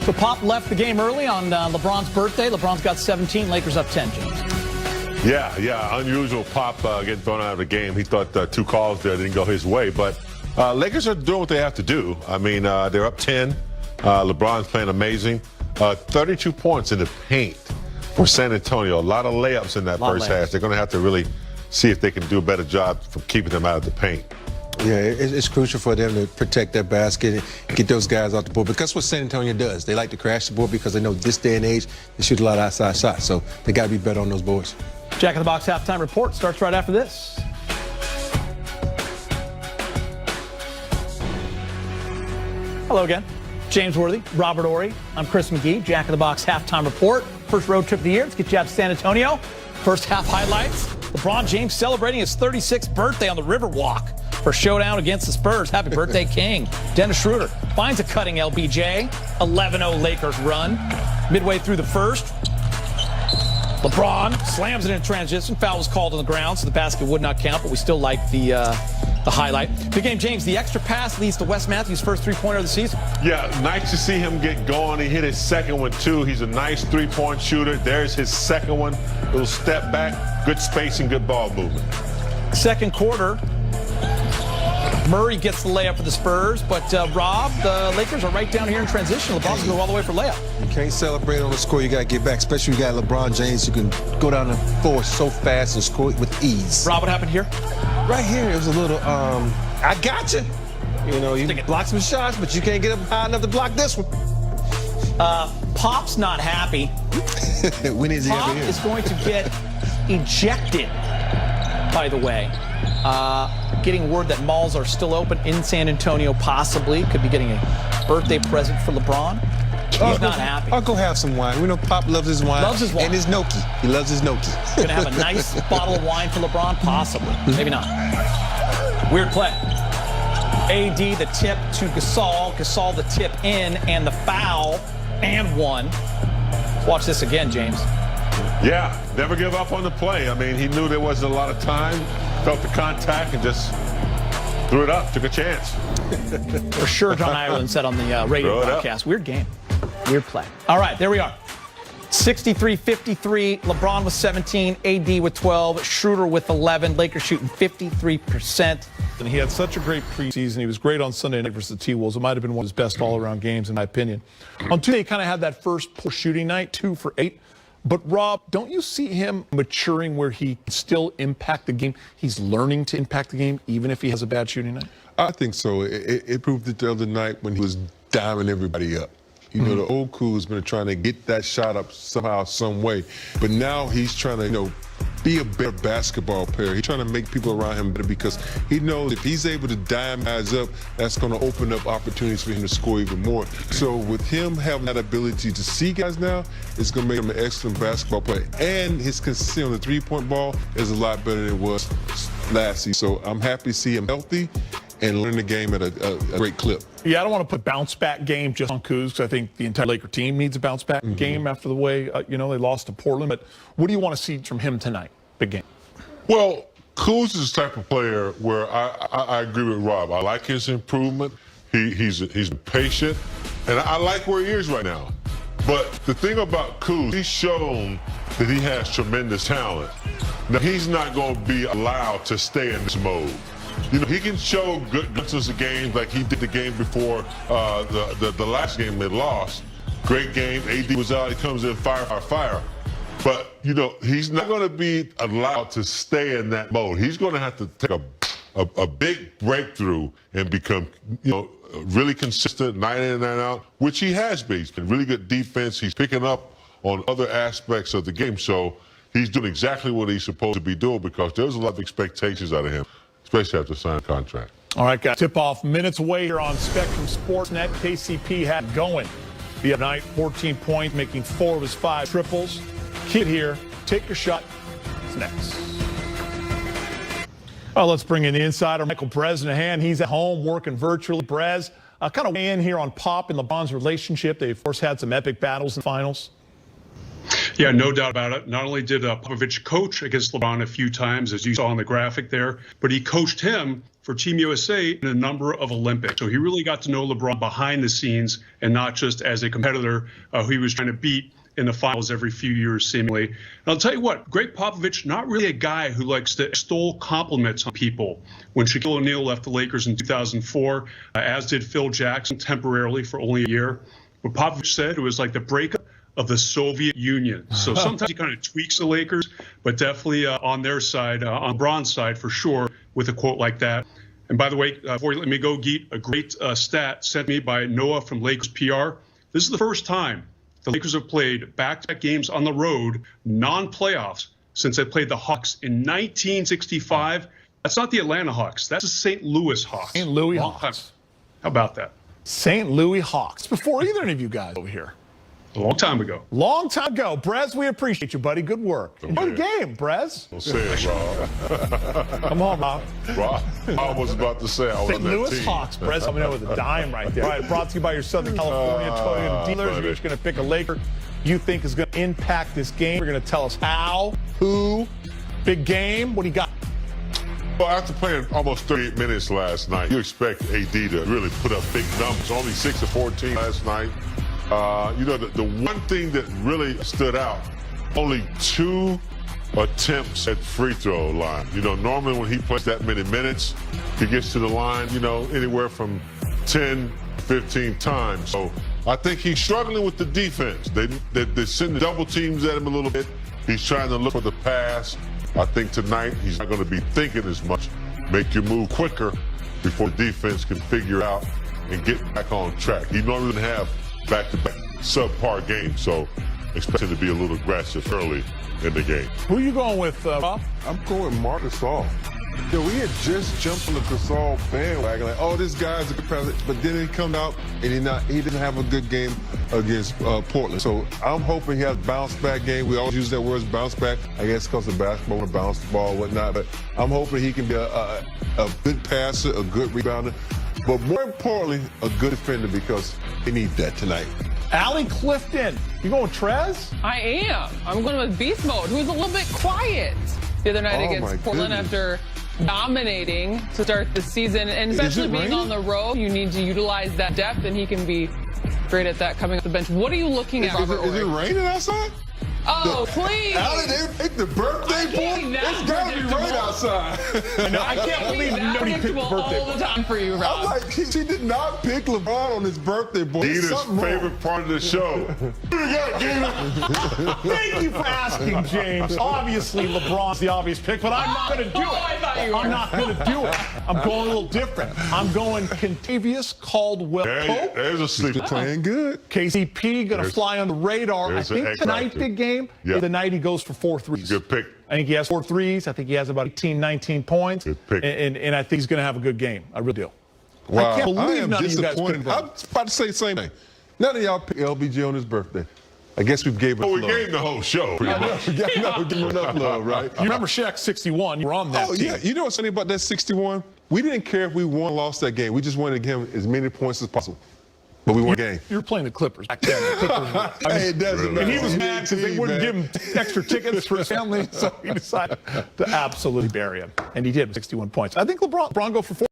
So Pop left the game early on LeBron's birthday. LeBron's got 17, Lakers up 10, James. Yeah, unusual. Pop getting thrown out of the game. He thought 2 calls there didn't go his way, but Lakers are doing what they have to do. I mean, they're up 10. LeBron's playing amazing. 32 points in the paint for San Antonio. A lot of layups in that first half. They're going to have to really see if they can do a better job for keeping them out of the paint. Yeah, it's crucial for them to protect that basket and get those guys off the board. Because that's what San Antonio does. They like to crash the board because they know this day and age they shoot a lot of outside shots. So they got to be better on those boards. Jack in the Box halftime report starts right after this. Hello again. James Worthy, Robert Ory. I'm Chris McGee. Jack in the Box halftime report. First road trip of the year. Let's get you out to San Antonio. First half highlights. LeBron James celebrating his 36th birthday on the Riverwalk for showdown against the Spurs. Happy birthday, King. Dennis Schroeder finds a cutting LBJ. 11-0 Lakers run. Midway through the first, LeBron slams it in transition. Foul was called on the ground, so the basket would not count, but we still like the highlight. Big game, James. The extra pass leads to Wes Matthews' first three-pointer of the season. Yeah, nice to see him get going. He hit his second one, too. He's a nice three-point shooter. There's his second one. Little step back, good spacing, good ball movement. Second quarter, Murray gets the layup for the Spurs, but Rob, the Lakers are right down here in transition. LeBron's going to go all the way for layup. You can't celebrate on the score. You got to get back, especially you got LeBron James. You can go down the floor so fast and score with ease. Rob, what happened here? Right here, it was a little, I got you. You know, you block some shots, but you can't get up high enough to block this one. Pop's not happy. When is he Pop ever here? is going to get ejected, by the way. Getting word that malls are still open in San Antonio, possibly. Could be getting a birthday present for LeBron. He's not happy. I'll go have some wine. We know Pop loves his wine. Loves his wine. And his gnocchi. He loves his gnocchi. Going to have a nice bottle of wine for LeBron? Possibly. Maybe not. Weird play. AD the tip to Gasol. Gasol the tip in and the foul and one. Watch this again, James. Yeah, never give up on the play. I mean, he knew there wasn't a lot of time, felt the contact, and just threw it up, took a chance. For sure, John Ireland said on the radio broadcast. Weird game. Weird play. All right, there we are. 63-53. LeBron with 17, AD with 12, Schroeder with 11. Lakers shooting 53%. And he had such a great preseason. He was great on Sunday night versus the T-Wolves. It might have been one of his best all-around games, in my opinion. On Tuesday, he kind of had that first poor shooting night, 2 for 8. But, Rob, don't you see him maturing where he can still impact the game? He's learning to impact the game, even if he has a bad shooting night? I think so. It proved it the other night when he was diming everybody up. You know, the old Kuz has been trying to get that shot up somehow, some way. But now he's trying to, be a better basketball player. He's trying to make people around him better because he knows if he's able to dime guys up, that's going to open up opportunities for him to score even more. So with him having that ability to see guys now, it's going to make him an excellent basketball player. And his consistency on the three-point ball is a lot better than it was last season. So I'm happy to see him healthy and learn the game at a great clip. Yeah, I don't want to put bounce-back game just on Kuz because I think the entire Laker team needs a bounce-back game after the way, they lost to Portland. But what do you want to see from him tonight? Big game. Well, Kuz is the type of player where I agree with Rob. I like his improvement. He's patient, and I like where he is right now. But the thing about Kuz, he's shown that he has tremendous talent. Now, he's not going to be allowed to stay in this mode. He can show good glimpses of games like he did the game before the last game they lost. Great game. AD was out. He comes in fire. But, he's not going to be allowed to stay in that mode. He's going to have to take a big breakthrough and become, really consistent night in and night out, which he has been. He's been really good defense. He's picking up on other aspects of the game. So he's doing exactly what he's supposed to be doing because there's a lot of expectations out of him, especially after signing a contract. All right, guys. Tip-off minutes away here on Spectrum Sportsnet. KCP had it going the other night, 14 points, making 4 of his 5 triples. Kid here, take your shot. It's next. Well, let's bring in the insider, Michael Bresnahan. He's at home working virtually. Brez, kind of weigh in here on Pop and LeBron's relationship. They, of course, had some epic battles in the finals. Yeah, no doubt about it. Not only did Popovich coach against LeBron a few times, as you saw on the graphic there, but he coached him for Team USA in a number of Olympics. So he really got to know LeBron behind the scenes and not just as a competitor who he was trying to beat in the finals every few years, seemingly. And I'll tell you what, Greg Popovich, not really a guy who likes to extol compliments on people. When Shaquille O'Neal left the Lakers in 2004, as did Phil Jackson temporarily for only a year, what Popovich said, it was like the breakup of the Soviet Union. So sometimes he kind of tweaks the Lakers, but definitely on their side, on LeBron's side for sure, with a quote like that. And by the way, before you let me go, Geet, a great stat sent me by Noah from Lakers PR. This is the first time the Lakers have played back-to-back games on the road, non-playoffs, since they played the Hawks in 1965. That's not the Atlanta Hawks. That's the St. Louis Hawks. St. Louis Hawks. How about that? St. Louis Hawks. Before either of you guys over here. A long time ago. Long time ago. Brez, we appreciate you, buddy. Good work. What a game, Brez. Don't say it, Rob. Come on, Rob. Rob, I was about to say I was St. on that Louis team. Hawks. Brez coming in with a dime right there. All right, brought to you by your Southern California Toyota dealers. buddy. You're just going to pick a Laker you think is going to impact this game. You're going to tell us how, who, big game. What do you got? Well, after playing almost 38 minutes last night, you expect AD to really put up big numbers. Only 6 of 14 last night. The one thing that really stood out, only 2 attempts at free throw line. Normally when he plays that many minutes, he gets to the line, anywhere from 10, 15 times. So I think he's struggling with the defense. They're sending double teams at him a little bit. He's trying to look for the pass. I think tonight he's not going to be thinking as much. Make you move quicker before the defense can figure out and get back on track. He normally doesn't have back-to-back subpar games, so expect him to be a little aggressive early in the game. Who are you going with, Rob? I'm going Marc Gasol. We had just jumped on the Gasol bandwagon, like, oh, this guy's a good president, but then he come out and he didn't have a good game against Portland. So I'm hoping he has a bounce-back game. We always use that word, bounce back, I guess because of basketball, and bounce the ball and whatnot, but I'm hoping he can be a good passer, a good rebounder, but more importantly, a good defender because they need that tonight. Allie Clifton. You going Trez? I am. I'm going with Beast Mode, who's a little bit quiet the other night against Portland after dominating to start the season. And especially being on the road, you need to utilize that depth, and he can be great at that coming off the bench. What are you looking at, Robert? Is it raining outside? Oh, please. Allie, they picked the birthday boy? It's got to be rain outside. I can't believe nobody picked the birthday all the time for you, Rob. I'm like, she did not pick LeBron on his birthday boy. Dita's favorite part of the show. Thank you for asking, James. Obviously, LeBron's the obvious pick, but I'm not going to do it. I thought you were. I'm not going to do it. I'm going a little different. I'm going Contavious Caldwell-Pope. There's a sleeper. Playing good. KCP going to fly on the radar. I think tonight, big game, is the night he goes for 4 threes. Good pick. I think he has 4 threes. I think he has about 18, 19 points. Good pick. And I think he's going to have a good game. I really do. Wow. I can't believe am none of you guys disappointed. picked LeBron. I was about to say the same thing. None of y'all picked LBJ on his birthday. I guess we gave it We love. gave the whole show. Pretty much. We give him enough love, right? You remember Shaq 61? You were on that team. Yeah. You know what's funny about that 61? We didn't care if we won or lost that game. We just wanted to give him as many points as possible. But we won the game. You were playing the Clippers back then. The Clippers Hey, it doesn't matter. and he was mad because they wouldn't give him extra tickets for his family, so he decided to absolutely bury him. And he did with 61 points. I think LeBron go for 4.